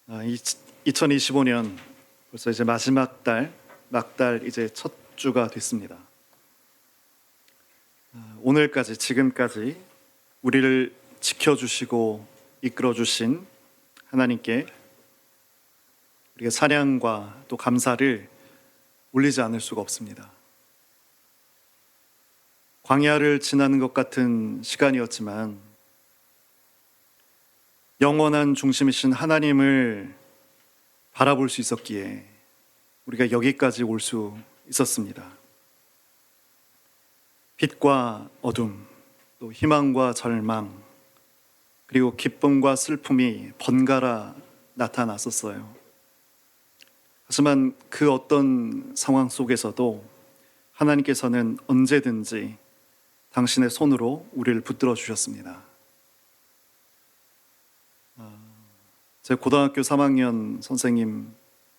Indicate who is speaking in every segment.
Speaker 1: 2025년 벌써 이제 마지막 달, 막달 이제 첫 주가 됐습니다. 오늘까지 지금까지 우리를 지켜주시고 이끌어주신 하나님께 우리가 찬양과 또 감사를 올리지 않을 수가 없습니다. 광야를 지나는 것 같은 시간이었지만 영원한 중심이신 하나님을 바라볼 수 있었기에 우리가 여기까지 올 수 있었습니다. 빛과 어둠, 또 희망과 절망, 그리고 기쁨과 슬픔이 번갈아 나타났었어요. 하지만 그 어떤 상황 속에서도 하나님께서는 언제든지 당신의 손으로 우리를 붙들어 주셨습니다. 제 고등학교 3학년 선생님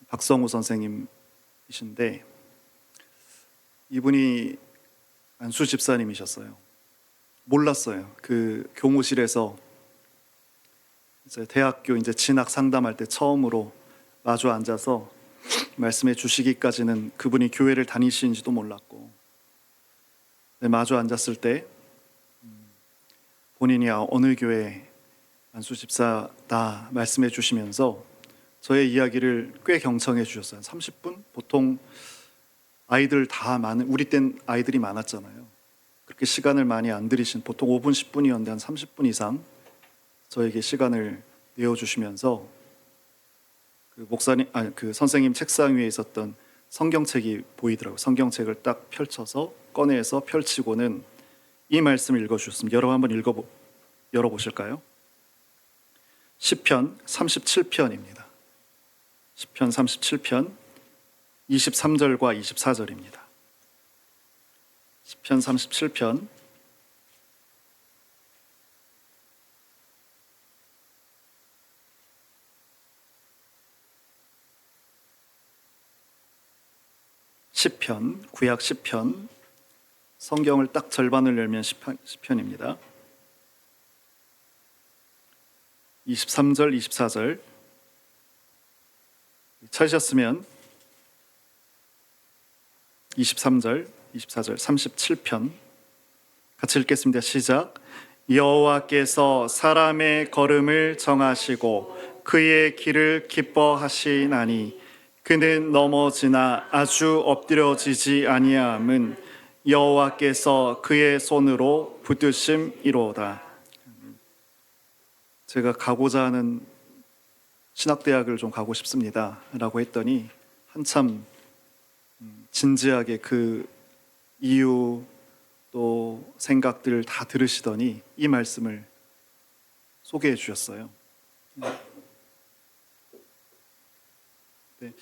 Speaker 1: 박성우 선생님이신데 이분이 안수 집사님이셨어요. 몰랐어요. 그 교무실에서 이제 대학교 이제 진학 상담할 때 처음으로 마주 앉아서 말씀해 주시기까지는 그분이 교회를 다니시는지도 몰랐고, 마주 앉았을 때 본인이 어느 교회 안수 집사다 말씀해 주시면서 저의 이야기를 꽤 경청해 주셨어요. 30분? 보통 아이들 다 우리 땐 아이들이 많았잖아요. 그렇게 시간을 많이 안 들이신, 보통 5분, 10분이었는데 한 30분 이상 저에게 시간을 내어주시면서 그 선생님 책상 위에 있었던 성경책이 보이더라고요. 성경책을 딱 펼쳐서 꺼내서 펼치고는 이 말씀을 읽어주셨습니다. 여러분 한번 열어보실까요? 시편 37편입니다. 시편 37편 23절과 24절입니다. 시편 37편 10편, 구약 10편, 성경을 딱 절반을 열면 10편입니다. 23절, 24절 찾으셨으면 23절, 24절, 37편 같이 읽겠습니다. 시작. 여호와께서 사람의 걸음을 정하시고 그의 길을 기뻐하시나니 그는 넘어지나 아주 엎드려지지 아니함은 여호와께서 그의 손으로 붙드심이로다. 제가 가고자 하는 신학대학을 좀 가고 싶습니다 라고 했더니 한참 진지하게 그 이유 또 생각들을 다 들으시더니 이 말씀을 소개해 주셨어요. 네,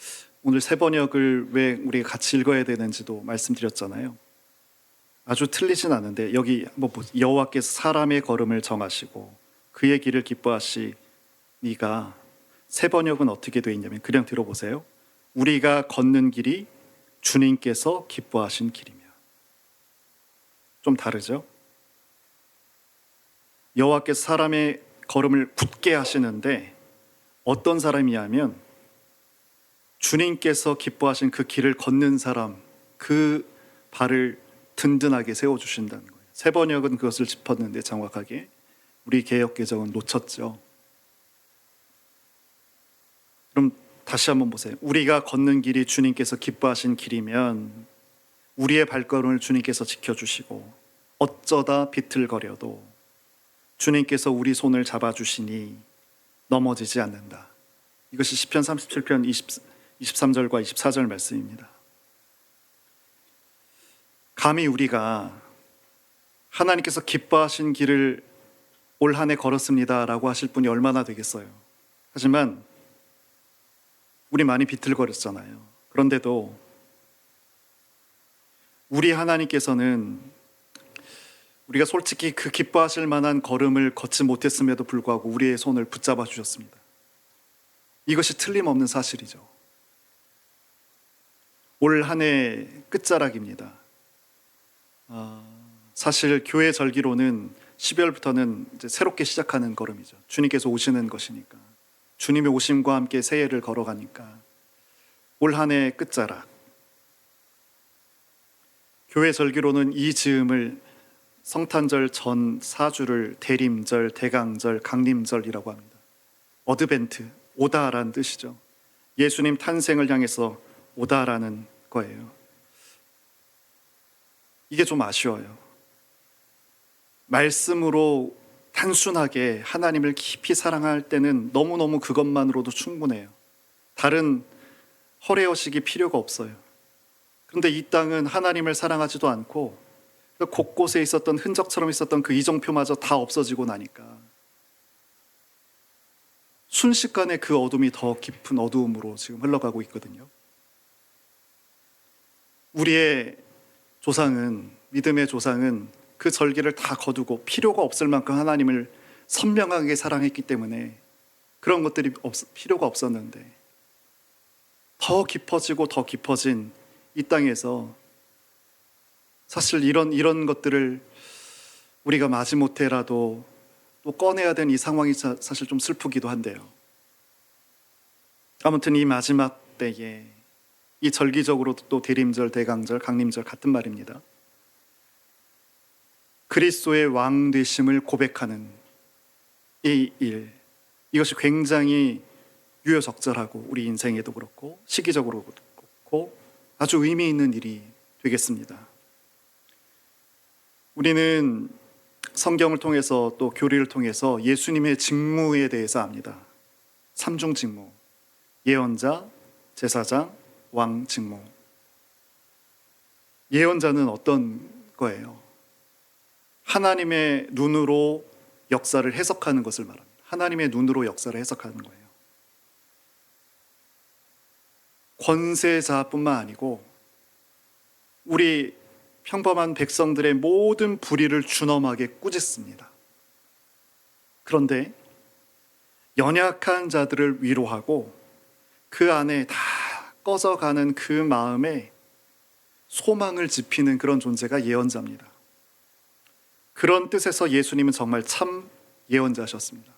Speaker 1: 오늘 새 번역을 왜 우리가 같이 읽어야 되는지도 말씀드렸잖아요. 아주 틀리진 않은데 여기 한번 보세요. 여호와께서 사람의 걸음을 정하시고 그의 길을 기뻐하시니가 새 번역은 어떻게 되어 있냐면 그냥 들어보세요. 우리가 걷는 길이 주님께서 기뻐하신 길이며. 좀 다르죠? 여호와께서 사람의 걸음을 굳게 하시는데 어떤 사람이냐면 주님께서 기뻐하신 그 길을 걷는 사람, 그 발을 든든하게 세워주신다는 거예요. 새 번역은 그것을 짚었는데 정확하게 우리 개역개정은 놓쳤죠. 그럼 다시 한번 보세요. 우리가 걷는 길이 주님께서 기뻐하신 길이면 우리의 발걸음을 주님께서 지켜주시고 어쩌다 비틀거려도 주님께서 우리 손을 잡아주시니 넘어지지 않는다. 이것이 시편 37편 23절과 24절 말씀입니다. 감히 우리가 하나님께서 기뻐하신 길을 올 한 해 걸었습니다 라고 하실 분이 얼마나 되겠어요. 하지만 우리 많이 비틀거렸잖아요. 그런데도 우리 하나님께서는 우리가 솔직히 그 기뻐하실 만한 걸음을 걷지 못했음에도 불구하고 우리의 손을 붙잡아 주셨습니다. 이것이 틀림없는 사실이죠. 올 한 해 끝자락입니다. 사실 교회 절기로는 12월부터는 이제 새롭게 시작하는 걸음이죠. 주님께서 오시는 것이니까. 주님의 오심과 함께 새해를 걸어가니까 올 한 해 끝자락, 교회 절기로는 이 즈음을 성탄절 전 4주를 대림절, 대강절, 강림절이라고 합니다. 어드벤트, 오다라는 뜻이죠. 예수님 탄생을 향해서 오다라는 거예요. 이게 좀 아쉬워요. 말씀으로 단순하게 하나님을 깊이 사랑할 때는 너무너무 그것만으로도 충분해요. 다른 허례허식이 필요가 없어요. 그런데 이 땅은 하나님을 사랑하지도 않고 곳곳에 있었던 흔적처럼 있었던 그 이정표마저 다 없어지고 나니까 순식간에 그 어둠이 더 깊은 어두움으로 지금 흘러가고 있거든요. 우리의 조상은, 믿음의 조상은 그 절기를 다 거두고 필요가 없을 만큼 하나님을 선명하게 사랑했기 때문에 그런 것들이 필요가 없었는데, 더 깊어지고 더 깊어진 이 땅에서 사실 이런 것들을 우리가 마지못해라도 또 꺼내야 되는 이 상황이 사실 좀 슬프기도 한데요. 아무튼 이 마지막 때에 이 절기적으로도 또 대림절, 대강절, 강림절 같은 말입니다. 그리스도의 왕 되심을 고백하는 이 일, 이것이 굉장히 유효적절하고 우리 인생에도 그렇고 시기적으로도 그렇고 아주 의미 있는 일이 되겠습니다. 우리는 성경을 통해서 또 교리를 통해서 예수님의 직무에 대해서 압니다. 삼중 직무, 예언자, 제사장, 왕 직무. 예언자는 어떤 거예요? 하나님의 눈으로 역사를 해석하는 것을 말합니다. 하나님의 눈으로 역사를 해석하는 거예요. 권세자뿐만 아니고 우리 평범한 백성들의 모든 불의를 준엄하게 꾸짖습니다. 그런데 연약한 자들을 위로하고 그 안에 다 꺼져가는 그 마음에 소망을 지피는 그런 존재가 예언자입니다. 그런 뜻에서 예수님은 정말 참 예언자셨습니다.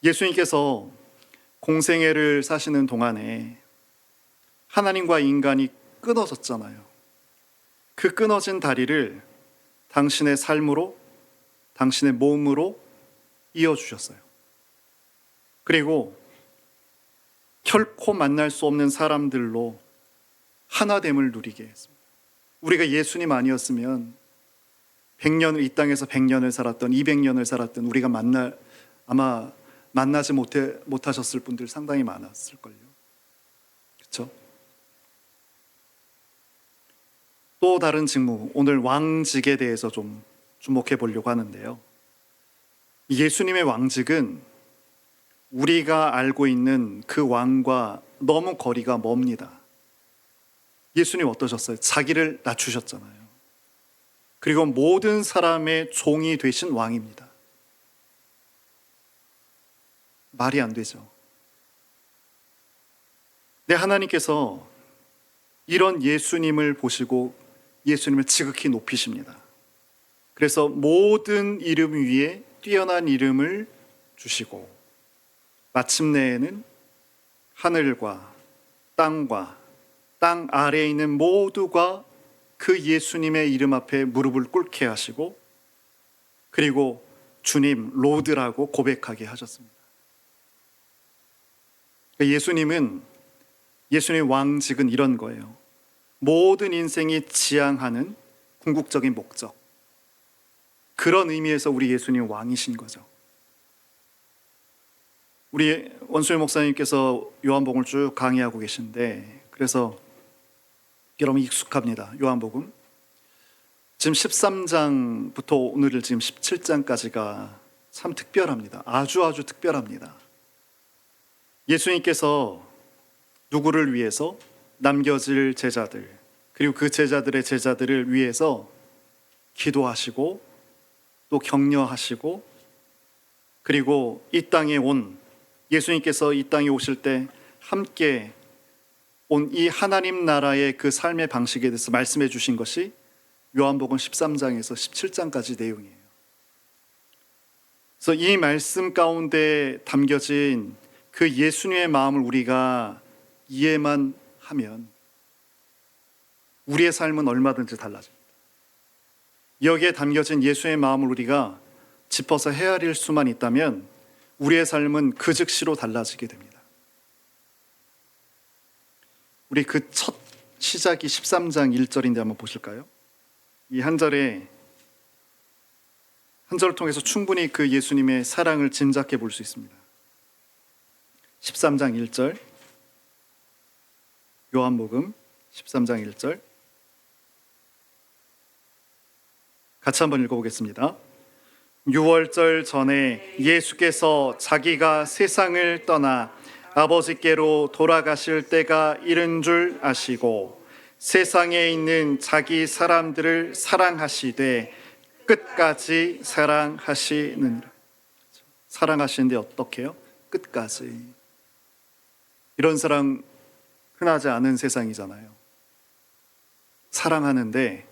Speaker 1: 예수님께서 공생애를 사시는 동안에 하나님과 인간이 끊어졌잖아요. 그 끊어진 다리를 당신의 삶으로, 당신의 몸으로 이어주셨어요. 그리고 결코 만날 수 없는 사람들로 하나됨을 누리게 했습니다. 우리가 예수님 아니었으면 100년을 이 땅에서 100년을 살았던 200년을 살았던 우리가 아마 만나지 못하셨을 분들 상당히 많았을걸요. 그렇죠? 또 다른 직무, 오늘 왕직에 대해서 좀 주목해 보려고 하는데요. 예수님의 왕직은 우리가 알고 있는 그 왕과 너무 거리가 멉니다. 예수님 어떠셨어요? 자기를 낮추셨잖아요. 그리고 모든 사람의 종이 되신 왕입니다. 말이 안 되죠. 네, 하나님께서 이런 예수님을 보시고 예수님을 지극히 높이십니다. 그래서 모든 이름 위에 뛰어난 이름을 주시고 마침내에는 하늘과 땅과 땅 아래에 있는 모두가 그 예수님의 이름 앞에 무릎을 꿇게 하시고 그리고 주님 로드라고 고백하게 하셨습니다. 예수님의 왕직은 이런 거예요. 모든 인생이 지향하는 궁극적인 목적, 그런 의미에서 우리 예수님 왕이신 거죠. 우리 원수의 목사님께서 요한복음을 쭉 강의하고 계신데, 그래서 여러분 익숙합니다. 요한복음 지금 13장부터 오늘 지금 17장까지가 참 특별합니다. 아주 특별합니다. 예수님께서 누구를 위해서? 남겨질 제자들, 그리고 그 제자들의 제자들을 위해서 기도하시고 또 격려하시고, 그리고 이 땅에 온 예수님께서 이 땅에 오실 때 함께 온 이 하나님 나라의 그 삶의 방식에 대해서 말씀해 주신 것이 요한복음 13장에서 17장까지 내용이에요. 그래서 이 말씀 가운데 담겨진 그 예수님의 마음을 우리가 이해만 하면 우리의 삶은 얼마든지 달라집니다. 여기에 담겨진 예수의 마음을 우리가 짚어서 헤아릴 수만 있다면 우리의 삶은 그 즉시로 달라지게 됩니다. 우리 그 첫 시작이 13장 1절인데 한번 보실까요? 이 한 절을 통해서 충분히 그 예수님의 사랑을 짐작해 볼 수 있습니다. 13장 1절, 요한복음 13장 1절 같이 한번 읽어보겠습니다. 6월절 전에 예수께서 자기가 세상을 떠나 아버지께로 돌아가실 때가 이른 줄 아시고 세상에 있는 자기 사람들을 사랑하시되 끝까지 사랑하시느니라. 사랑하시는데 어떻게요? 끝까지. 이런 사랑 흔하지 않은 세상이잖아요. 사랑하는데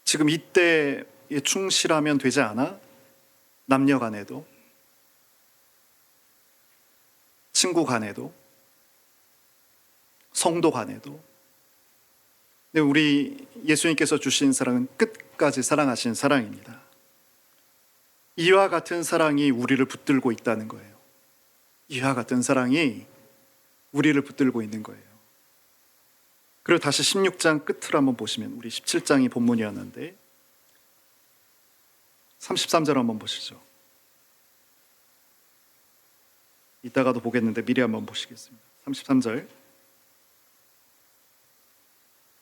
Speaker 1: 지금 이때에 충실하면 되지 않아? 남녀 간에도, 친구 간에도, 성도 간에도. 근데 우리 예수님께서 주신 사랑은 끝까지 사랑하신 사랑입니다. 이와 같은 사랑이 우리를 붙들고 있다는 거예요. 이와 같은 사랑이 우리를 붙들고 있는 거예요. 그리고 다시 16장 끝을 한번 보시면, 우리 17장이 본문이었는데 33절 한번 보시죠. 이따가도 보겠는데 미리 한번 보시겠습니다. 33절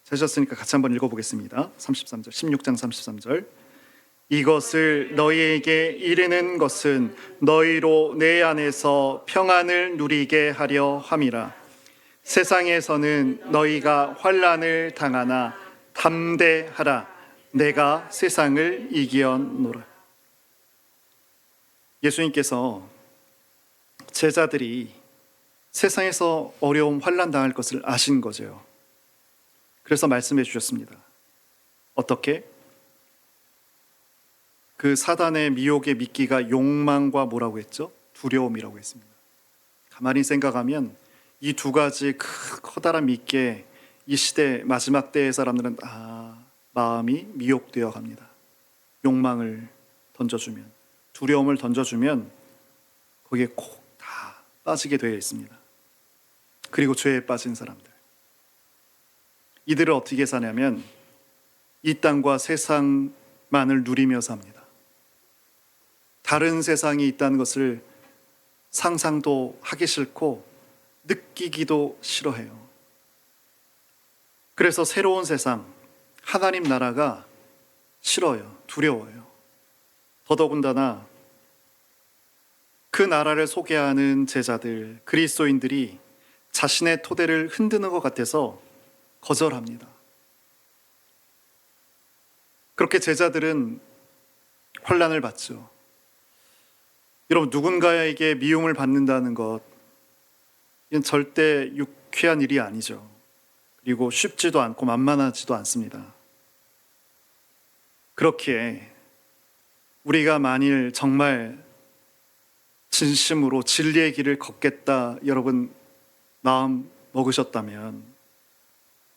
Speaker 1: 찾으셨으니까 같이 한번 읽어보겠습니다. 33절, 16장 33절. 이것을 너희에게 이르는 것은 너희로 내 안에서 평안을 누리게 하려 함이라. 세상에서는 너희가 환난을 당하나 담대하라. 내가 세상을 이기었노라. 예수님께서 제자들이 세상에서 어려움, 환난 당할 것을 아신 거죠. 그래서 말씀해 주셨습니다. 어떻게? 그 사단의 미혹의 미끼가 욕망과 뭐라고 했죠? 두려움이라고 했습니다. 가만히 생각하면 이 두 가지 커다란 미끼에 이 시대 마지막 때의 사람들은 마음이 미혹되어 갑니다. 욕망을 던져주면, 두려움을 던져주면 거기에 콕 다 빠지게 되어 있습니다. 그리고 죄에 빠진 사람들, 이들을 어떻게 사냐면 이 땅과 세상만을 누리며 삽니다. 다른 세상이 있다는 것을 상상도 하기 싫고 느끼기도 싫어해요. 그래서 새로운 세상, 하나님 나라가 싫어요. 두려워요. 더더군다나 그 나라를 소개하는 제자들, 그리스도인들이 자신의 토대를 흔드는 것 같아서 거절합니다. 그렇게 제자들은 환난을 받죠. 여러분, 누군가에게 미움을 받는다는 것, 이건 절대 유쾌한 일이 아니죠. 그리고 쉽지도 않고 만만하지도 않습니다. 그렇기에 우리가 만일 정말 진심으로 진리의 길을 걷겠다 여러분 마음 먹으셨다면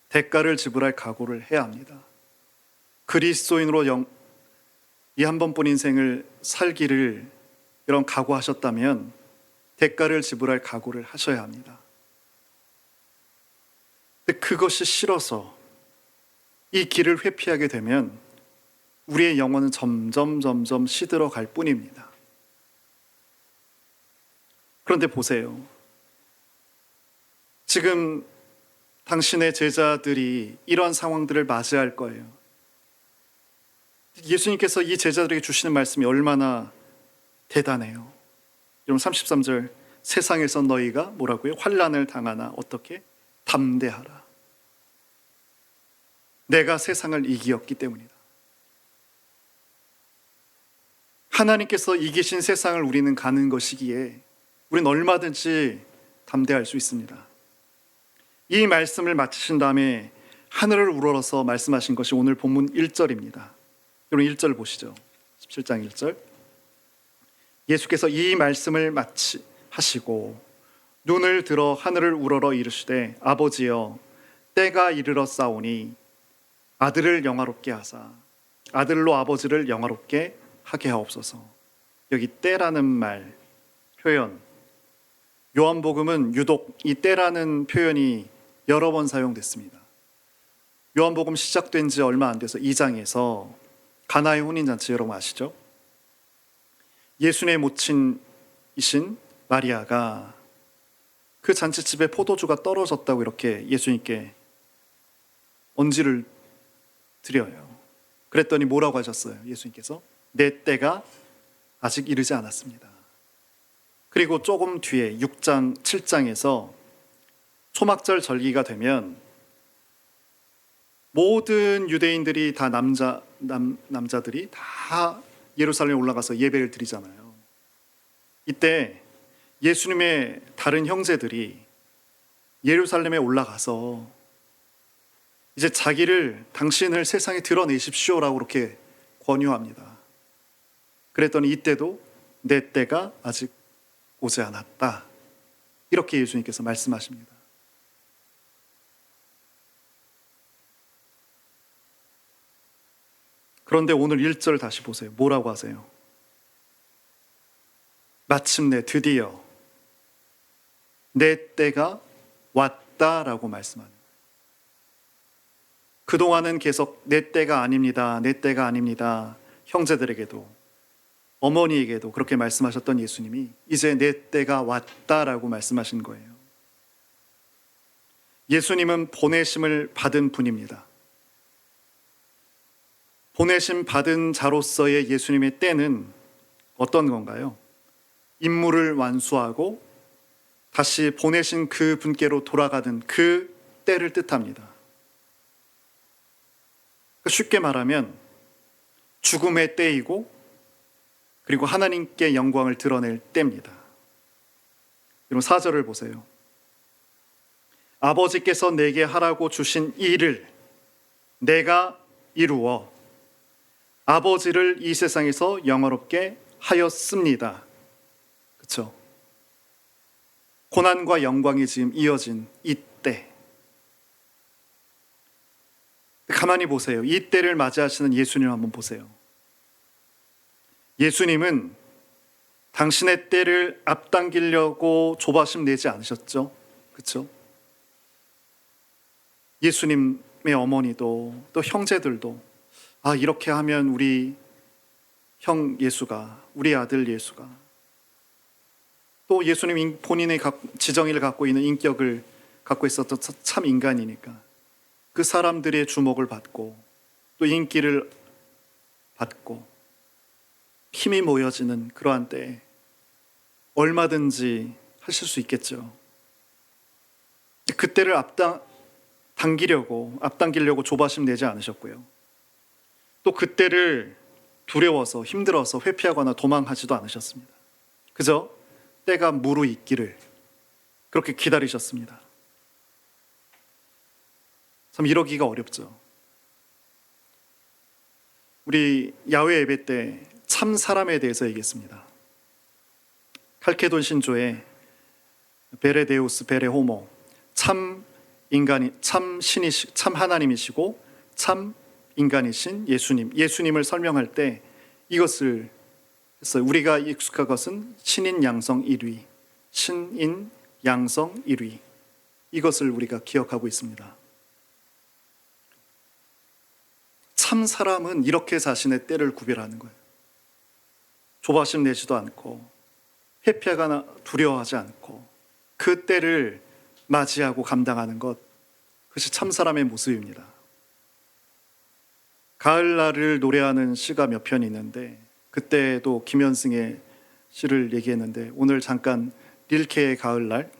Speaker 1: 대가를 지불할 각오를 해야 합니다. 그리스도인으로 이 한 번뿐 인생을 살기를 여러분 각오하셨다면 대가를 지불할 각오를 하셔야 합니다. 근데 그것이 싫어서 이 길을 회피하게 되면 우리의 영혼은 점점 시들어 갈 뿐입니다. 그런데 보세요. 지금 당신의 제자들이 이런 상황들을 맞이할 거예요. 예수님께서 이 제자들에게 주시는 말씀이 얼마나 대단해요. 여러분 33절, 세상에서 너희가 뭐라고요? 환난을 당하나 어떻게? 담대하라. 내가 세상을 이기었기 때문이다. 하나님께서 이기신 세상을 우리는 가는 것이기에 우리는 얼마든지 담대할 수 있습니다. 이 말씀을 마치신 다음에 하늘을 우러러서 말씀하신 것이 오늘 본문 1절입니다. 여러분 1절 보시죠. 17장 1절. 예수께서 이 말씀을 마치 하시고 눈을 들어 하늘을 우러러 이르시되 아버지여 때가 이르러 싸우니 아들을 영화롭게 하사 아들로 아버지를 영화롭게 하게 하옵소서. 여기 때라는 말 표현, 요한복음은 유독 이 때라는 표현이 여러 번 사용됐습니다. 요한복음 시작된 지 얼마 안 돼서 2장에서 가나의 혼인잔치 여러분 아시죠? 예수님의 모친이신 마리아가 그 잔치집에 포도주가 떨어졌다고 이렇게 예수님께 언지를 드려요. 그랬더니 뭐라고 하셨어요? 예수님께서 내 때가 아직 이르지 않았습니다. 그리고 조금 뒤에 6장, 7장에서 초막절 절기가 되면 모든 유대인들이 다 남자들이 다 예루살렘에 올라가서 예배를 드리잖아요. 이때 예수님의 다른 형제들이 예루살렘에 올라가서 이제 당신을 세상에 드러내십시오라고 그렇게 권유합니다. 그랬더니 이때도 내 때가 아직 오지 않았다. 이렇게 예수님께서 말씀하십니다. 그런데 오늘 1절 다시 보세요. 뭐라고 하세요? 마침내 드디어 내 때가 왔다라고 말씀합니다. 그동안은 계속 내 때가 아닙니다. 내 때가 아닙니다. 형제들에게도 어머니에게도 그렇게 말씀하셨던 예수님이 이제 내 때가 왔다라고 말씀하신 거예요. 예수님은 보내심을 받은 분입니다. 보내심 받은 자로서의 예수님의 때는 어떤 건가요? 임무를 완수하고 다시 보내신 그 분께로 돌아가는 그 때를 뜻합니다. 쉽게 말하면 죽음의 때이고 그리고 하나님께 영광을 드러낼 때입니다. 여러분 4절을 보세요. 아버지께서 내게 하라고 주신 일을 내가 이루어 아버지를 이 세상에서 영화롭게 하였습니다. 그렇죠? 고난과 영광이 지금 이어진 이때, 가만히 보세요. 이 때를 맞이하시는 예수님 한번 보세요. 예수님은 당신의 때를 앞당기려고 조바심 내지 않으셨죠? 그렇죠? 예수님의 어머니도 또 형제들도 이렇게 하면 우리 형 예수가, 우리 아들 예수가, 또 예수님 본인의 지정의를 갖고 있는 인격을 갖고 있었던 참 인간이니까 그 사람들의 주목을 받고 또 인기를 받고 힘이 모여지는 그러한 때에 얼마든지 하실 수 있겠죠. 그때를 앞당기려고 조바심 내지 않으셨고요. 또 그때를 두려워서 힘들어서 회피하거나 도망하지도 않으셨습니다. 그저 때가 무르익기를 그렇게 기다리셨습니다. 참 이러기가 어렵죠. 우리 야외 예배 때 참 사람에 대해서 얘기했습니다. 칼케돈 신조의 베레데우스 베레호모, 참 인간이, 참 하나님이시고 참 인간이신 예수님을 설명할 때 이것을 했어요. 우리가 익숙한 것은 신인 양성 1위, 신인 양성 1위, 이것을 우리가 기억하고 있습니다. 참 사람은 이렇게 자신의 때를 구별하는 거예요. 조바심 내지도 않고 회피하거나 두려워하지 않고 그 때를 맞이하고 감당하는 것, 그것이 참 사람의 모습입니다. 가을날을 노래하는 시가 몇 편 있는데 그때도 김현승의 시를 얘기했는데 오늘 잠깐 릴케의 가을날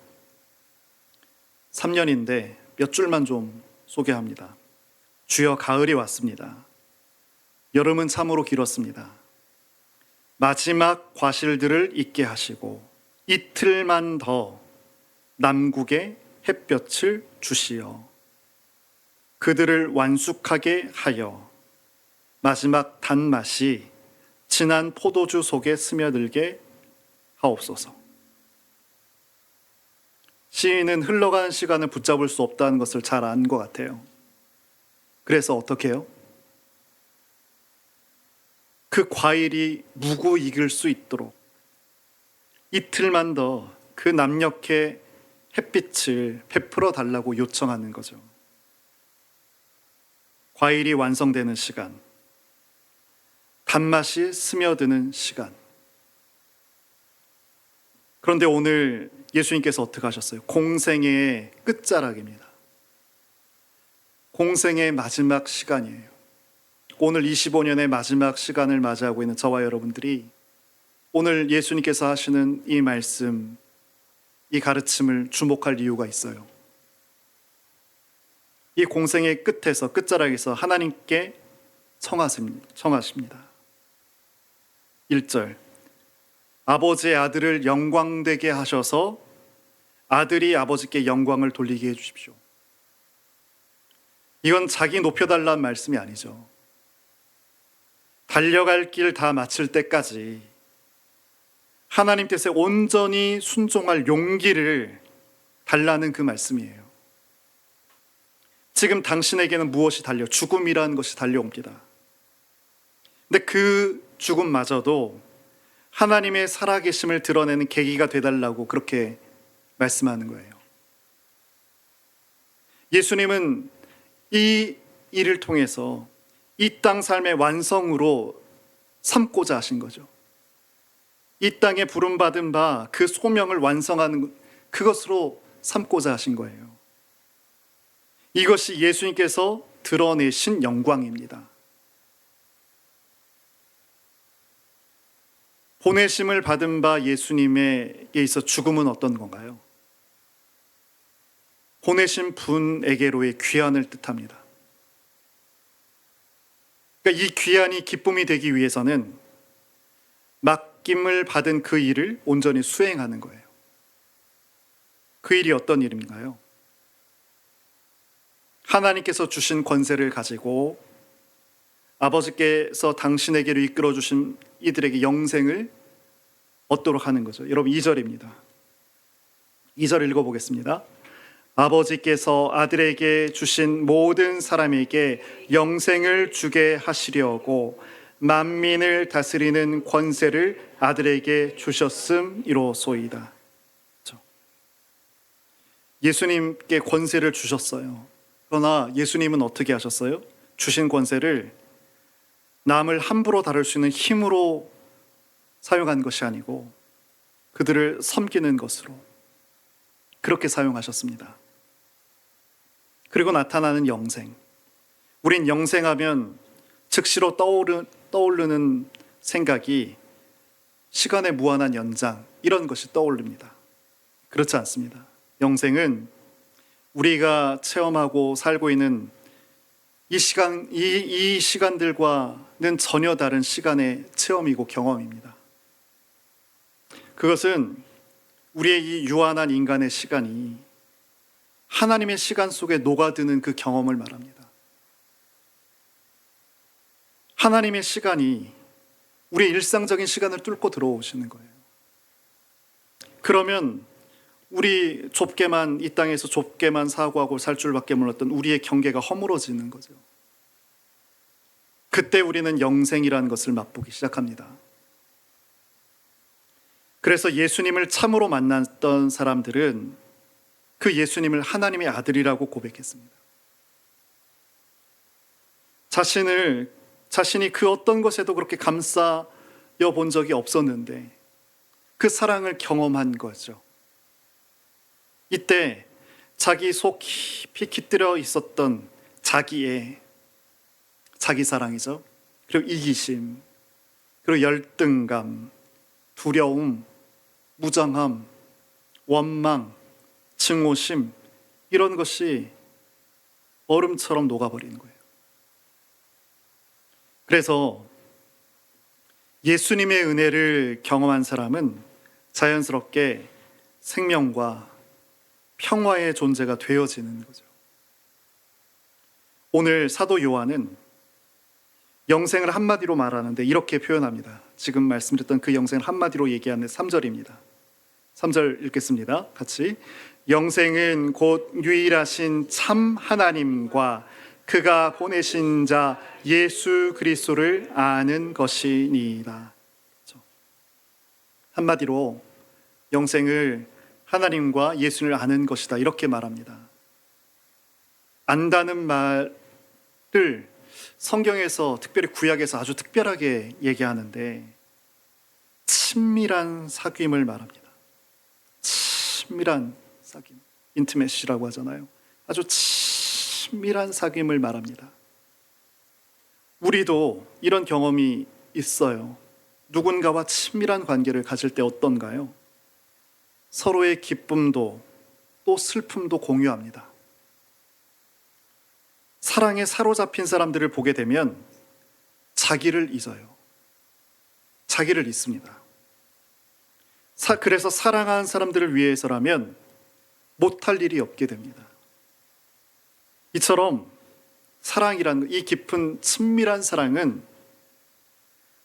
Speaker 1: 3년인데 몇 줄만 좀 소개합니다. 주여 가을이 왔습니다. 여름은 참으로 길었습니다. 마지막 과실들을 잊게 하시고 이틀만 더 남국에 햇볕을 주시어 그들을 완숙하게 하여 마지막 단맛이 진한 포도주 속에 스며들게 하옵소서. 시인은 흘러가는 시간을 붙잡을 수 없다는 것을 잘 안 것 같아요. 그래서 어떻게 해요? 그 과일이 무구익을 수 있도록 이틀만 더 그 남녘의 햇빛을 베풀어 달라고 요청하는 거죠. 과일이 완성되는 시간, 단맛이 스며드는 시간. 그런데 오늘 예수님께서 어떻게 하셨어요? 공생의 끝자락입니다. 공생의 마지막 시간이에요. 오늘 25년의 마지막 시간을 맞이하고 있는 저와 여러분들이 오늘 예수님께서 하시는 이 말씀, 이 가르침을 주목할 이유가 있어요. 이 공생의 끝에서, 끝자락에서 하나님께 청하십니다. 1절, 아버지의 아들을 영광되게 하셔서 아들이 아버지께 영광을 돌리게 해주십시오. 이건 자기 높여달라는 말씀이 아니죠. 달려갈 길 다 마칠 때까지 하나님 뜻에 온전히 순종할 용기를 달라는 그 말씀이에요. 지금 당신에게는 무엇이 죽음이라는 것이 달려옵니다. 근데 그 죽음마저도 하나님의 살아계심을 드러내는 계기가 되달라고 그렇게 말씀하는 거예요. 예수님은 이 일을 통해서 이 땅 삶의 완성으로 삼고자 하신 거죠. 이 땅에 부름받은 바 그 소명을 완성하는 그것으로 삼고자 하신 거예요. 이것이 예수님께서 드러내신 영광입니다. 보내심을 받은 바 예수님에게 있어 죽음은 어떤 건가요? 보내신 분에게로의 귀환을 뜻합니다. 그러니까 이 귀환이 기쁨이 되기 위해서는 맡김을 받은 그 일을 온전히 수행하는 거예요. 그 일이 어떤 일인가요? 하나님께서 주신 권세를 가지고 아버지께서 당신에게로 이끌어 주신 이들에게 영생을 얻도록 하는 거죠. 여러분 2절입니다. 2절 읽어보겠습니다. 아버지께서 아들에게 주신 모든 사람에게 영생을 주게 하시려고 만민을 다스리는 권세를 아들에게 주셨음이로소이다. 예수님께 권세를 주셨어요. 그러나 예수님은 어떻게 하셨어요? 주신 권세를 남을 함부로 다룰 수 있는 힘으로 사용한 것이 아니고 그들을 섬기는 것으로 그렇게 사용하셨습니다. 그리고 나타나는 영생. 우린 영생하면 즉시로 떠오르는 생각이 시간의 무한한 연장, 이런 것이 떠오릅니다. 그렇지 않습니다. 영생은 우리가 체험하고 살고 있는 이 시간들과는 전혀 다른 시간의 체험이고 경험입니다. 그것은 우리의 이 유한한 인간의 시간이 하나님의 시간 속에 녹아드는 그 경험을 말합니다. 하나님의 시간이 우리의 일상적인 시간을 뚫고 들어오시는 거예요. 그러면 우리 이 땅에서 좁게만 사고하고 살 줄밖에 몰랐던 우리의 경계가 허물어지는 거죠. 그때 우리는 영생이라는 것을 맛보기 시작합니다. 그래서 예수님을 참으로 만났던 사람들은 그 예수님을 하나님의 아들이라고 고백했습니다. 자신이 그 어떤 것에도 그렇게 감싸여 본 적이 없었는데 그 사랑을 경험한 거죠. 이때 자기 속 깊이 깃들여 있었던 자기 사랑이죠. 그리고 이기심, 그리고 열등감, 두려움, 무장함, 원망, 증오심, 이런 것이 얼음처럼 녹아버리는 거예요. 그래서 예수님의 은혜를 경험한 사람은 자연스럽게 생명과 평화의 존재가 되어지는 거죠. 오늘 사도 요한은 영생을 한마디로 말하는데 이렇게 표현합니다. 지금 말씀드렸던 그 영생을 한마디로 얘기하는 3절입니다. 3절 읽겠습니다. 같이. 영생은 곧 유일하신 참 하나님과 그가 보내신 자 예수 그리스도를 아는 것이니이다. 한마디로 영생을 하나님과 예수를 아는 것이다, 이렇게 말합니다. 안다는 말을 성경에서, 특별히 구약에서 아주 특별하게 얘기하는데 친밀한 사귐을 말합니다. 친밀한 사귐, 인티메시라고 하잖아요. 아주 친밀한 사귐을 말합니다. 우리도 이런 경험이 있어요. 누군가와 친밀한 관계를 가질 때 어떤가요? 서로의 기쁨도 또 슬픔도 공유합니다. 사랑에 사로잡힌 사람들을 보게 되면 자기를 잊어요. 자기를 잊습니다. 그래서 사랑하는 사람들을 위해서라면 못할 일이 없게 됩니다. 이처럼 사랑이란, 이 깊은 친밀한 사랑은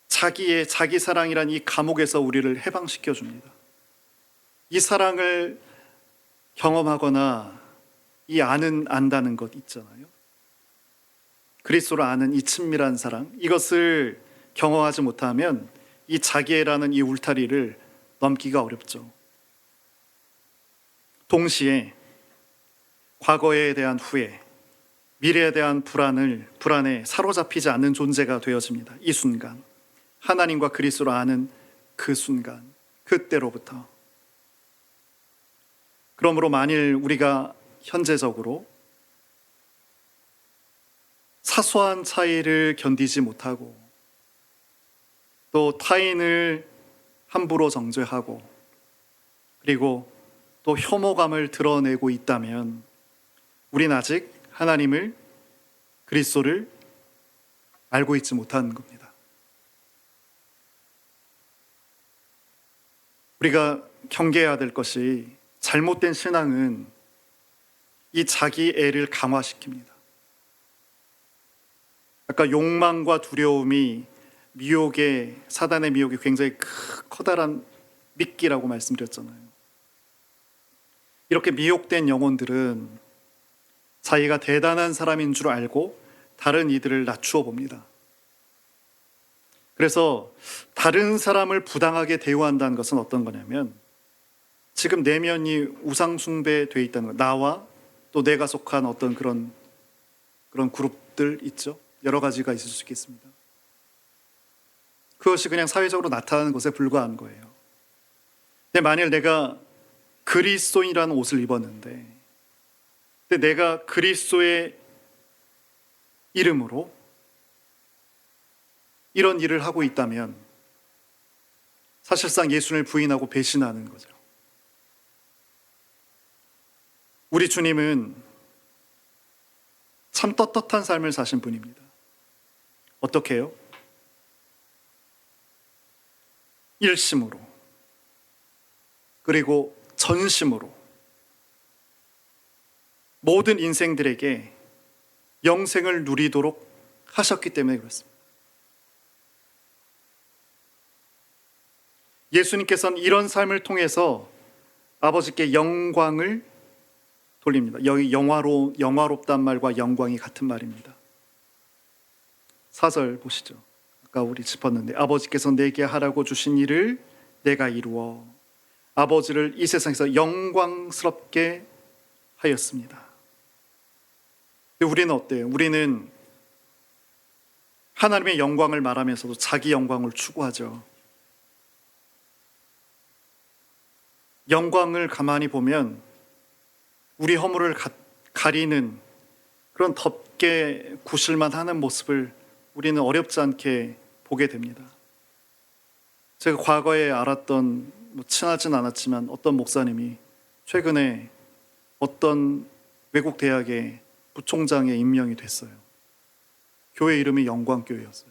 Speaker 1: 자기 사랑이란 이 감옥에서 우리를 해방시켜 줍니다. 이 사랑을 경험하거나 이 안다는 것 있잖아요. 그리스도를 아는 이 친밀한 사랑, 이것을 경험하지 못하면 이 자기애라는 이 울타리를 넘기가 어렵죠. 동시에 과거에 대한 후회, 미래에 대한 불안에 사로잡히지 않는 존재가 되어집니다. 이 순간, 하나님과 그리스도를 아는 그 순간, 그때로부터. 그러므로 만일 우리가 현재적으로 사소한 차이를 견디지 못하고 또 타인을 함부로 정죄하고 그리고 또 혐오감을 드러내고 있다면 우린 아직 하나님을, 그리스도를 알고 있지 못한 겁니다. 우리가 경계해야 될 것이, 잘못된 신앙은 이 자기애를 강화시킵니다. 아까 욕망과 두려움이 사단의 미혹이 굉장히 커다란 미끼라고 말씀드렸잖아요. 이렇게 미혹된 영혼들은 자기가 대단한 사람인 줄 알고 다른 이들을 낮추어 봅니다. 그래서 다른 사람을 부당하게 대우한다는 것은 어떤 거냐면, 지금 내면이 우상숭배되어 있다는 것, 나와 또 내가 속한 어떤 그런 그룹들 있죠. 여러 가지가 있을 수 있겠습니다. 그것이 그냥 사회적으로 나타나는 것에 불과한 거예요. 근데 만일 내가 그리스도인이라는 옷을 입었는데, 근데 내가 그리스도의 이름으로 이런 일을 하고 있다면 사실상 예수님을 부인하고 배신하는 거죠. 우리 주님은 참 떳떳한 삶을 사신 분입니다. 어떻게 해요? 일심으로, 그리고 전심으로 모든 인생들에게 영생을 누리도록 하셨기 때문에 그렇습니다. 예수님께서는 이런 삶을 통해서 아버지께 영광을 돌립니다. 여기 영화롭단 말과 영광이 같은 말입니다. 4절 보시죠. 아까 우리 짚었는데, 아버지께서 내게 하라고 주신 일을 내가 이루어 아버지를 이 세상에서 영광스럽게 하였습니다. 근데 우리는 어때요? 우리는 하나님의 영광을 말하면서도 자기 영광을 추구하죠. 영광을 가만히 보면 우리 허물을 가리는 그런 덮게 구실만 하는 모습을 우리는 어렵지 않게 보게 됩니다. 제가 과거에 알았던, 친하진 않았지만 어떤 목사님이 최근에 어떤 외국 대학의 부총장에 임명이 됐어요. 교회 이름이 영광교회였어요.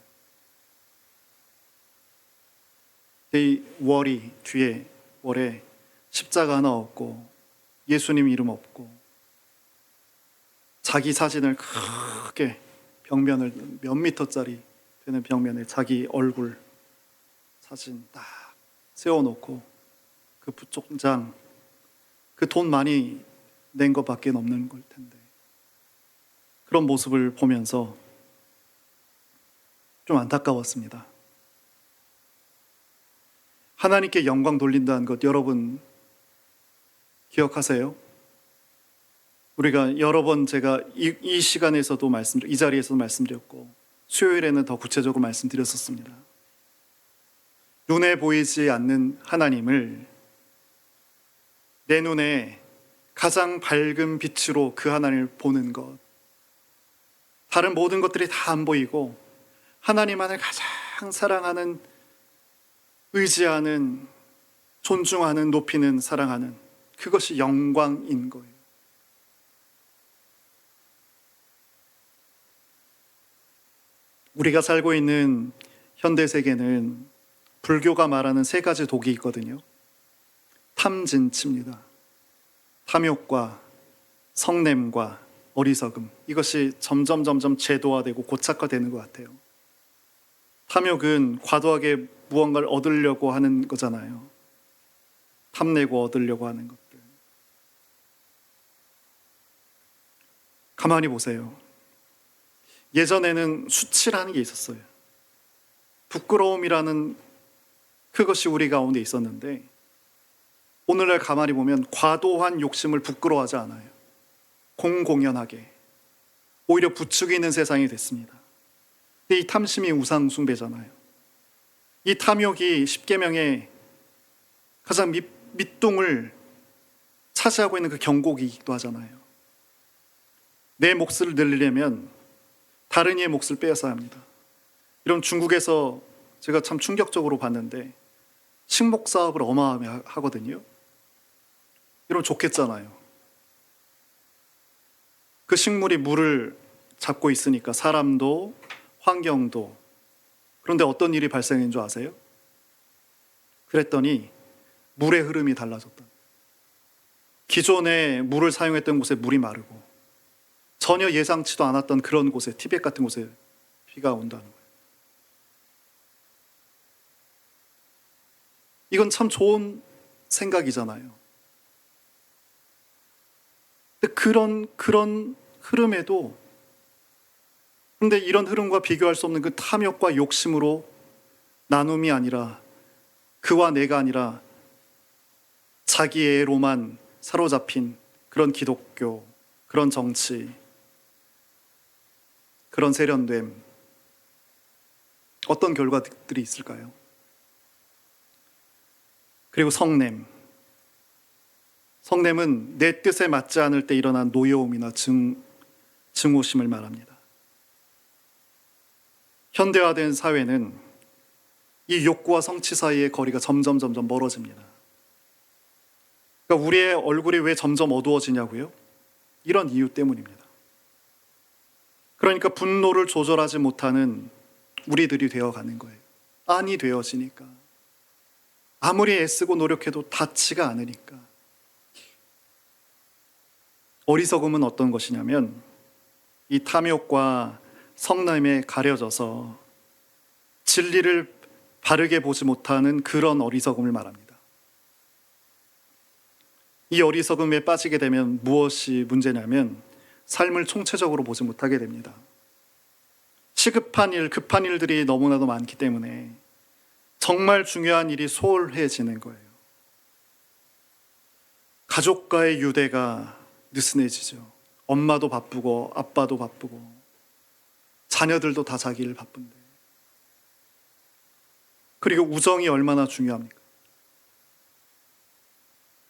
Speaker 1: 이 월이 뒤에, 월에 십자가 하나 없고 예수님 이름 없고 자기 사진을 크게 벽면을 몇 미터짜리 되는 벽면에 자기 얼굴 사진 딱 세워놓고 그 부총장 그 돈 많이 낸 것밖에 없는 걸 텐데 그런 모습을 보면서 좀 안타까웠습니다. 하나님께 영광 돌린다는 것 여러분 기억하세요? 우리가 여러 번 제가 이 시간에서도 이 자리에서도 말씀드렸고 수요일에는 더 구체적으로 말씀드렸었습니다. 눈에 보이지 않는 하나님을 내 눈에 가장 밝은 빛으로 그 하나님을 보는 것, 다른 모든 것들이 다 안 보이고 하나님만을 가장 사랑하는, 의지하는, 존중하는, 높이는, 사랑하는 그것이 영광인 거예요. 우리가 살고 있는 현대 세계는 불교가 말하는 세 가지 독이 있거든요. 탐진치입니다. 탐욕과 성냄과 어리석음, 이것이 점점 제도화되고 고착화되는 것 같아요. 탐욕은 과도하게 무언가를 얻으려고 하는 거잖아요. 탐내고 얻으려고 하는 것들. 가만히 보세요. 예전에는 수치라는 게 있었어요. 부끄러움이라는 그것이 우리 가운데 있었는데 오늘날 가만히 보면 과도한 욕심을 부끄러워하지 않아요. 공공연하게 오히려 부추기는 세상이 됐습니다. 근데 이 탐심이 우상 숭배잖아요. 이 탐욕이 십계명의 가장 밑둥을 차지하고 있는 그 경고이기도 하잖아요. 내 몫을 늘리려면 다른 이의 몫을 빼앗아야 합니다. 이런 중국에서 제가 참 충격적으로 봤는데 식목 사업을 어마어마하게 하거든요. 이러면 좋겠잖아요. 그 식물이 물을 잡고 있으니까 사람도 환경도. 그런데 어떤 일이 발생한 줄 아세요? 그랬더니 물의 흐름이 달라졌다. 기존에 물을 사용했던 곳에 물이 마르고 전혀 예상치도 않았던 그런 곳에, 티벳 같은 곳에 비가 온다는 거예요. 이건 참 좋은 생각이잖아요. 근데 그런 흐름에도, 근데 이런 흐름과 비교할 수 없는 그 탐욕과 욕심으로 나눔이 아니라, 그와 내가 아니라 자기애로만 사로잡힌 그런 기독교, 그런 정치, 그런 세련됨, 어떤 결과들이 있을까요? 그리고 성냄. 성냄은 내 뜻에 맞지 않을 때 일어난 노여움이나 증오심을 말합니다. 현대화된 사회는 이 욕구와 성취 사이의 거리가 점점 멀어집니다. 그러니까 우리의 얼굴이 왜 점점 어두워지냐고요? 이런 이유 때문입니다. 그러니까 분노를 조절하지 못하는 우리들이 되어가는 거예요. 안이 되어지니까. 아무리 애쓰고 노력해도 닿지가 않으니까. 어리석음은 어떤 것이냐면 이 탐욕과 성냄에 가려져서 진리를 바르게 보지 못하는 그런 어리석음을 말합니다. 이 어리석음에 빠지게 되면 무엇이 문제냐면 삶을 총체적으로 보지 못하게 됩니다. 시급한 일, 급한 일들이 너무나도 많기 때문에 정말 중요한 일이 소홀해지는 거예요. 가족과의 유대가 느슨해지죠. 엄마도 바쁘고 아빠도 바쁘고 자녀들도 다 자기 일 바쁜데. 그리고 우정이 얼마나 중요합니까?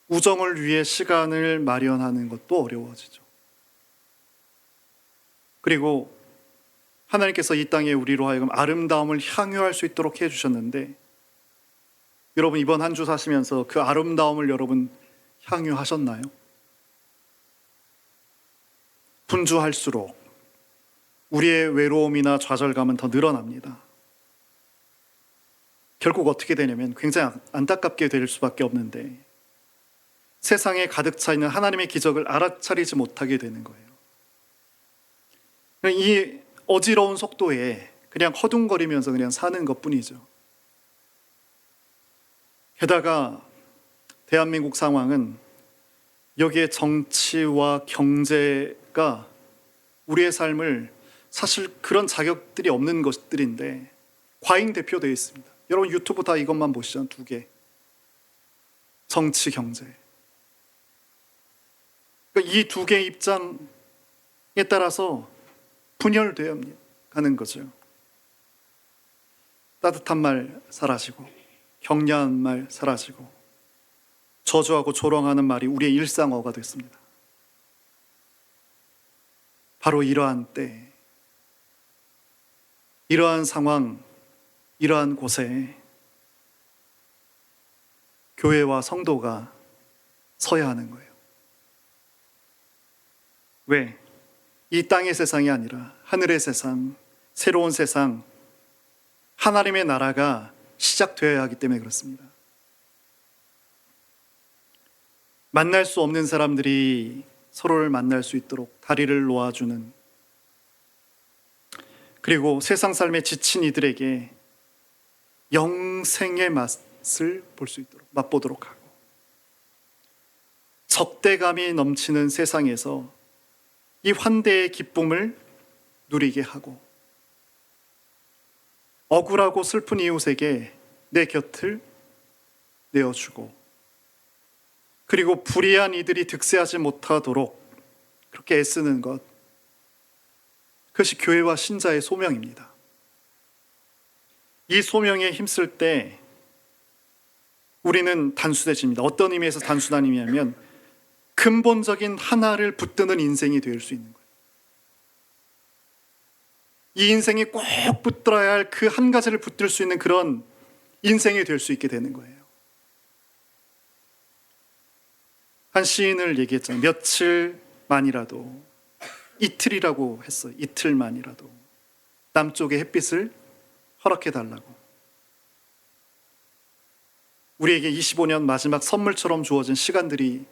Speaker 1: 우정을 위해 시간을 마련하는 것도 어려워지죠. 그리고 하나님께서 이 땅에 우리로 하여금 아름다움을 향유할 수 있도록 해주셨는데 여러분 이번 한 주 사시면서 그 아름다움을 여러분 향유하셨나요? 분주할수록 우리의 외로움이나 좌절감은 더 늘어납니다. 결국 어떻게 되냐면 굉장히 안타깝게 될 수밖에 없는데 세상에 가득 차 있는 하나님의 기적을 알아차리지 못하게 되는 거예요. 이 어지러운 속도에 그냥 허둥거리면서 그냥 사는 것뿐이죠. 게다가 대한민국 상황은 여기에 정치와 경제가 우리의 삶을, 사실 그런 자격들이 없는 것들인데 과잉대표되어 있습니다. 여러분 유튜브 다 이것만 보시죠. 두 개. 정치, 경제. 그러니까 이 두 개의 입장에 따라서 분열되어 가는 거죠. 따뜻한 말 사라지고 격려한 말 사라지고 저주하고 조롱하는 말이 우리의 일상어가 됐습니다. 바로 이러한 때, 이러한 상황, 이러한 곳에 교회와 성도가 서야 하는 거예요. 왜? 이 땅의 세상이 아니라 하늘의 세상, 새로운 세상, 하나님의 나라가 시작되어야 하기 때문에 그렇습니다. 만날 수 없는 사람들이 서로를 만날 수 있도록 다리를 놓아주는, 그리고 세상 삶에 지친 이들에게 영생의 맛을 볼 수 있도록 맛보도록 하고, 적대감이 넘치는 세상에서 이 환대의 기쁨을 누리게 하고, 억울하고 슬픈 이웃에게 내 곁을 내어주고, 그리고 불의한 이들이 득세하지 못하도록 그렇게 애쓰는 것, 그것이 교회와 신자의 소명입니다. 이 소명에 힘쓸 때 우리는 단순해집니다. 어떤 의미에서 단순한 의미냐면 근본적인 하나를 붙드는 인생이 될 수 있는 거예요. 이 인생이 꼭 붙들어야 할 그 한 가지를 붙들 수 있는 그런 인생이 될 수 있게 되는 거예요. 한 시인을 얘기했잖아요. 며칠만이라도, 이틀이라고 했어요. 이틀만이라도 남쪽의 햇빛을 허락해 달라고. 우리에게 25년 마지막 선물처럼 주어진 시간들이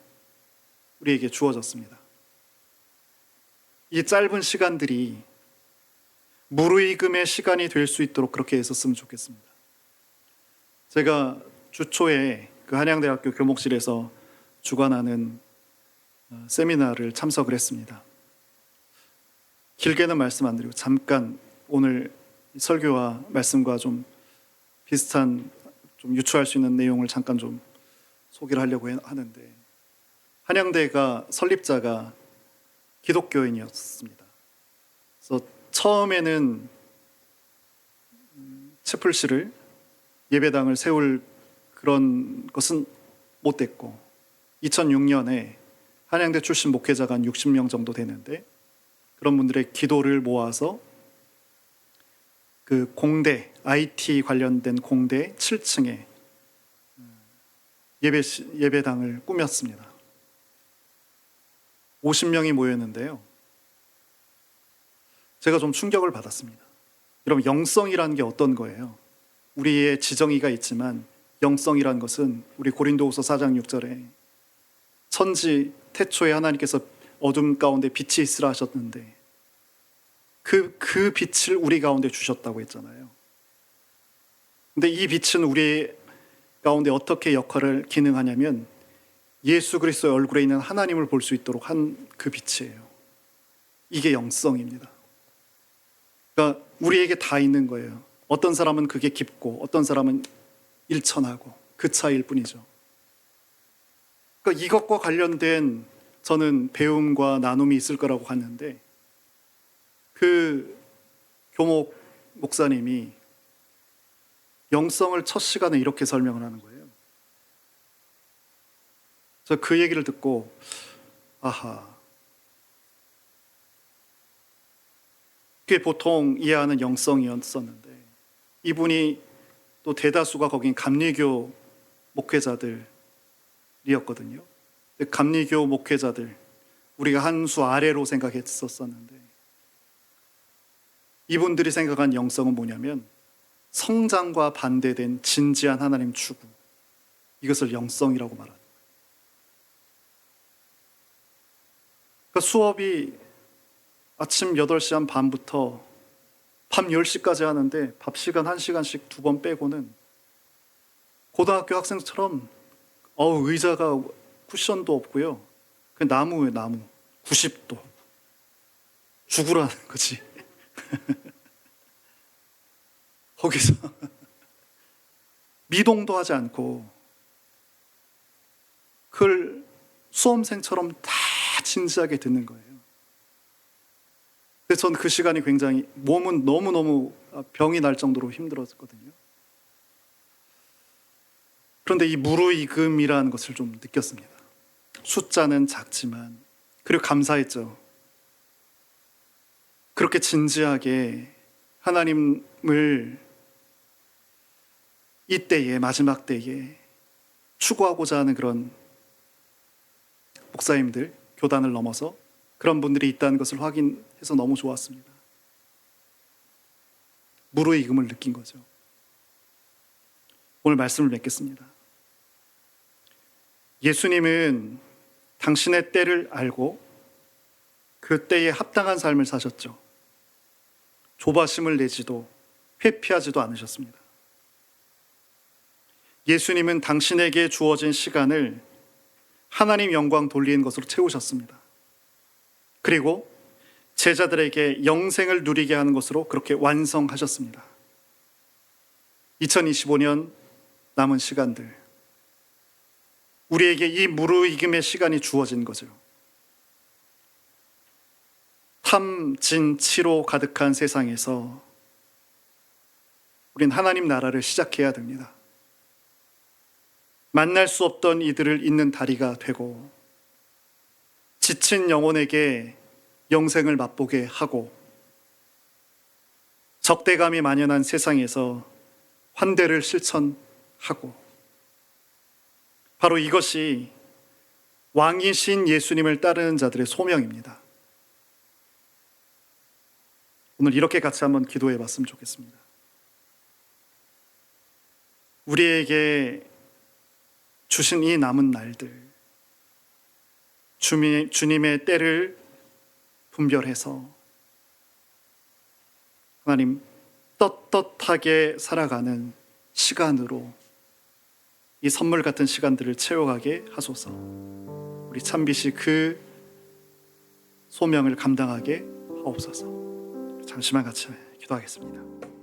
Speaker 1: 우리에게 주어졌습니다. 이 짧은 시간들이 무르익음의 시간이 될 수 있도록 그렇게 했었으면 좋겠습니다. 제가 주초에 그 한양대학교 교목실에서 주관하는 세미나를 참석을 했습니다. 길게는 말씀 안 드리고 잠깐 오늘 설교와 말씀과 좀 비슷한, 좀 유추할 수 있는 내용을 잠깐 좀 소개를 하려고 하는데, 한양대가 설립자가 기독교인이었습니다. 그래서 처음에는 채플실을, 예배당을 세울 그런 것은 못 됐고, 2006년에 한양대 출신 목회자가 한 60명 정도 되는데 그런 분들의 기도를 모아서 그 공대, IT 관련된 공대 7층에 예배당을 꾸몄습니다. 50명이 모였는데요. 제가 좀 충격을 받았습니다. 여러분, 영성이라는 게 어떤 거예요? 우리의 지정의가 있지만 영성이라는 것은 우리 고린도후서 4장 6절에 천지 태초에 하나님께서 어둠 가운데 빛이 있으라 하셨는데 그 빛을 우리 가운데 주셨다고 했잖아요. 근데 이 빛은 우리 가운데 어떻게 역할을 기능하냐면 예수 그리스도의 얼굴에 있는 하나님을 볼 수 있도록 한 그 빛이에요. 이게 영성입니다. 그러니까 우리에게 다 있는 거예요. 어떤 사람은 그게 깊고 어떤 사람은 일천하고 그 차이일 뿐이죠. 그러니까 이것과 관련된 저는 배움과 나눔이 있을 거라고 봤는데, 그 교목 목사님이 영성을 첫 시간에 이렇게 설명을 하는 거예요. 저 그 얘기를 듣고 아하, 그게 보통 이해하는 영성이었었는데 이분이 또 대다수가 거긴 감리교 목회자들이었거든요. 감리교 목회자들, 우리가 한 수 아래로 생각했었었는데 이분들이 생각한 영성은 뭐냐면 성장과 반대된 진지한 하나님 추구, 이것을 영성이라고 말합니다. 그러니까 수업이 아침 8시 한 반부터 밤 10시까지 하는데 밥 시간 1시간씩 2번 빼고는 고등학교 학생처럼 의자가 쿠션도 없고요. 그 나무예요, 나무. 90도. 죽으라는 거지. 거기서 미동도 하지 않고 그걸 수험생처럼 다 진지하게 듣는 거예요. 근데 전 그 시간이 굉장히 몸은 너무너무 병이 날 정도로 힘들었거든요. 그런데 이 무르익음이라는 것을 좀 느꼈습니다. 숫자는 작지만, 그리고 감사했죠. 그렇게 진지하게 하나님을 이때에, 마지막 때에 추구하고자 하는 그런 목사님들, 교단을 넘어서 그런 분들이 있다는 것을 확인해서 너무 좋았습니다. 무르익음을 느낀 거죠. 오늘 말씀을 맺겠습니다. 예수님은 당신의 때를 알고 그 때에 합당한 삶을 사셨죠. 조바심을 내지도 회피하지도 않으셨습니다. 예수님은 당신에게 주어진 시간을 하나님 영광 돌리는 것으로 채우셨습니다. 그리고 제자들에게 영생을 누리게 하는 것으로 그렇게 완성하셨습니다. 2025년 남은 시간들, 우리에게 이 무르익음의 시간이 주어진 거죠. 탐진치로 가득한 세상에서 우린 하나님 나라를 시작해야 됩니다. 만날 수 없던 이들을 잇는 다리가 되고, 지친 영혼에게 영생을 맛보게 하고, 적대감이 만연한 세상에서 환대를 실천하고, 바로 이것이 왕이신 예수님을 따르는 자들의 소명입니다. 오늘 이렇게 같이 한번 기도해 봤으면 좋겠습니다. 우리에게 주신 이 남은 날들, 주님의 때를 분별해서 하나님 떳떳하게 살아가는 시간으로 이 선물 같은 시간들을 채워가게 하소서. 우리 참빛이 그 소명을 감당하게 하옵소서. 잠시만 같이 기도하겠습니다.